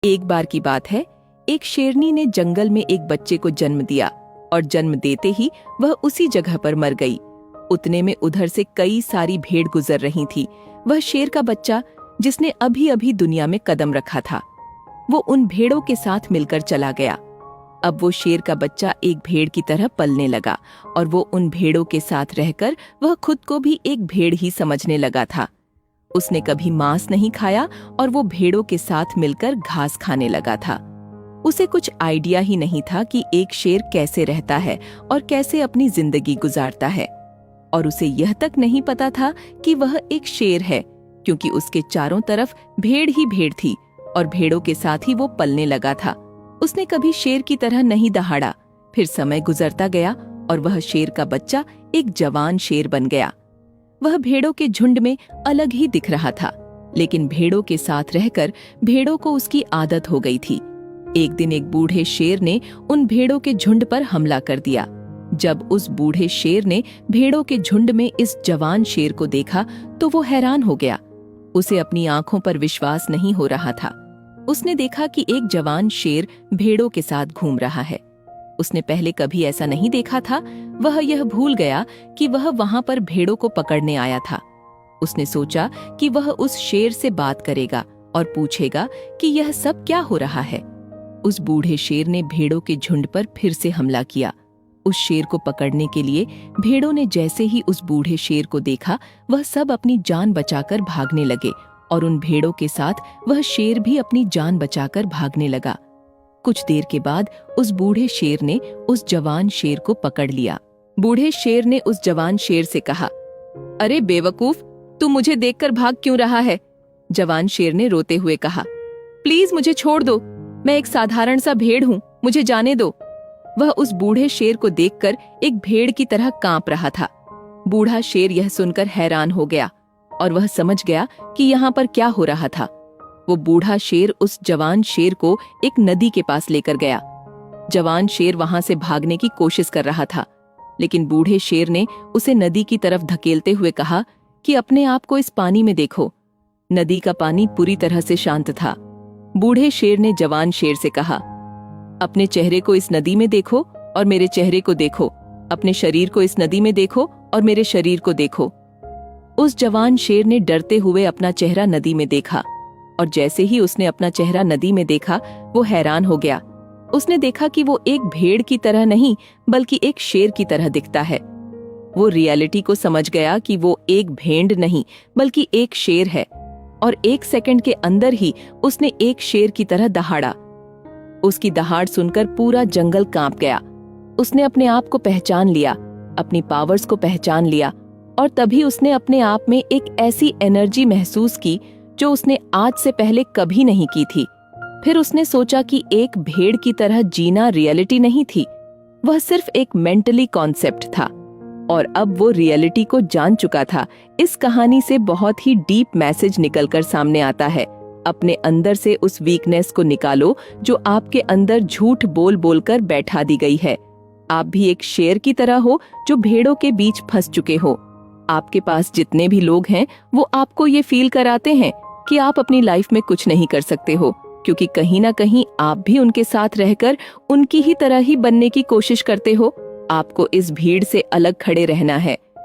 एक बार की बात है, एक शेरनी ने जंगल में एक बच्चे को जन्म दिया और जन्म देते ही वह उसी जगह पर मर गई। उतने में उधर से कई सारी भेड़ गुजर रही थी। वह शेर का बच्चा, जिसने अभी अभी दुनिया में कदम रखा था, वो उन भेड़ों के साथ मिलकर चला गया। अब वो शेर का बच्चा एक भेड़ की तरह पलने लगा और वो उन भेड़ों के साथ रहकर वह खुद को भी एक भेड़ ही समझने लगा था। उसने कभी मांस नहीं खाया और वो भेड़ों के साथ मिलकर घास खाने लगा था। उसे कुछ आइडिया ही नहीं था कि एक शेर कैसे रहता है और कैसे अपनी जिंदगी गुजारता है। और उसे यह तक नहीं पता था कि वह एक शेर है, क्योंकि उसके चारों तरफ भेड़ ही भेड़ थी और भेड़ों के साथ ही वो पलने लगा था। उसने कभी शेर की तरह नहीं दहाड़ा। फिर समय गुजरता गया और वह शेर का बच्चा एक जवान शेर बन गया। वह भेड़ों के झुंड में अलग ही दिख रहा था, लेकिन भेड़ों के साथ रहकर भेड़ों को उसकी आदत हो गई थी। एक दिन एक बूढ़े शेर ने उन भेड़ों के झुंड पर हमला कर दिया। जब उस बूढ़े शेर ने भेड़ों के झुंड में इस जवान शेर को देखा तो वो हैरान हो गया। उसे अपनी आंखों पर विश्वास नहीं हो रहा था। उसने देखा कि एक जवान शेर भेड़ों के साथ घूम रहा है। उसने पहले कभी ऐसा नहीं देखा था। वह यह भूल गया कि वह वहां पर भेड़ों को पकड़ने आया था। उसने सोचा कि वह उस शेर से बात करेगा और पूछेगा कि यह सब क्या हो रहा है। उस बूढ़े शेर ने भेड़ों के झुंड पर फिर से हमला किया। उस शेर को पकड़ने के लिए भेड़ों ने जैसे ही उस बूढ़े शेर को देखा, वह सब अपनी जान बचाकर भागने लगे और उन भेड़ों के साथ वह शेर भी अपनी जान बचाकर भागने लगा। कुछ देर के बाद उस बूढ़े शेर ने उस जवान शेर को पकड़ लिया। बूढ़े शेर ने उस जवान शेर से कहा, अरे बेवकूफ, तू मुझे देखकर भाग क्यों रहा है? जवान शेर ने रोते हुए कहा, प्लीज मुझे छोड़ दो, मैं एक साधारण सा भेड़ हूँ, मुझे जाने दो। वह उस बूढ़े शेर को देखकर एक भेड़ की तरह कांप रहा था। बूढ़ा शेर यह सुनकर हैरान हो गया और वह समझ गया कि यहाँ पर क्या हो रहा था। वो बूढ़ा शेर उस जवान शेर को एक नदी के पास लेकर गया। जवान शेर वहां से भागने की कोशिश कर रहा था, लेकिन बूढ़े शेर ने उसे नदी की तरफ धकेलते हुए कहा कि अपने आप को इस पानी में देखो। नदी का पानी पूरी तरह से शांत था। बूढ़े शेर ने जवान शेर से कहा, अपने चेहरे को इस नदी में देखो और मेरे चेहरे को देखो, अपने शरीर को इस नदी में देखो और मेरे शरीर को देखो। उस जवान शेर ने डरते हुए अपना चेहरा नदी में देखा और जैसे ही उसने अपना चेहरा नदी में देखा, वो हैरान हो गया। उसने देखा कि वो एक भेड़ की तरह नहीं बल्कि एक शेर की तरह दिखता है। वो रियलिटी को समझ गया कि वो एक भेड़ नहीं बल्कि एक शेर है और एक सेकंड के अंदर ही उसने एक शेर की तरह दहाड़ा। उसकी दहाड़ सुनकर पूरा जंगल कांप गया। उसने अपने आप को पहचान लिया, अपनी पावर्स को पहचान लिया और तभी उसने अपने आप में एक ऐसी एनर्जी महसूस की जो उसने आज से पहले कभी नहीं की थी। फिर उसने सोचा कि एक भेड़ की तरह जीना रियलिटी नहीं थी, वह सिर्फ एक मेंटली कॉन्सेप्ट था और अब वो रियलिटी को जान चुका था। इस कहानी से बहुत ही डीप मैसेज निकलकर सामने आता है। अपने अंदर से उस वीकनेस को निकालो जो आपके अंदर झूठ बोल बोलकर बैठा दी गई है। आप भी एक शेर की तरह हो जो भेड़ों के बीच फंस चुके हो। आपके पास जितने भी लोग हैं वो आपको ये फील कराते हैं कि आप अपनी लाइफ में कुछ नहीं कर सकते हो, क्योंकि कहीं ना कहीं आप भी उनके साथ रहकर उनकी ही तरह ही बनने की कोशिश करते हो। आपको इस भीड़ से अलग खड़े रहना है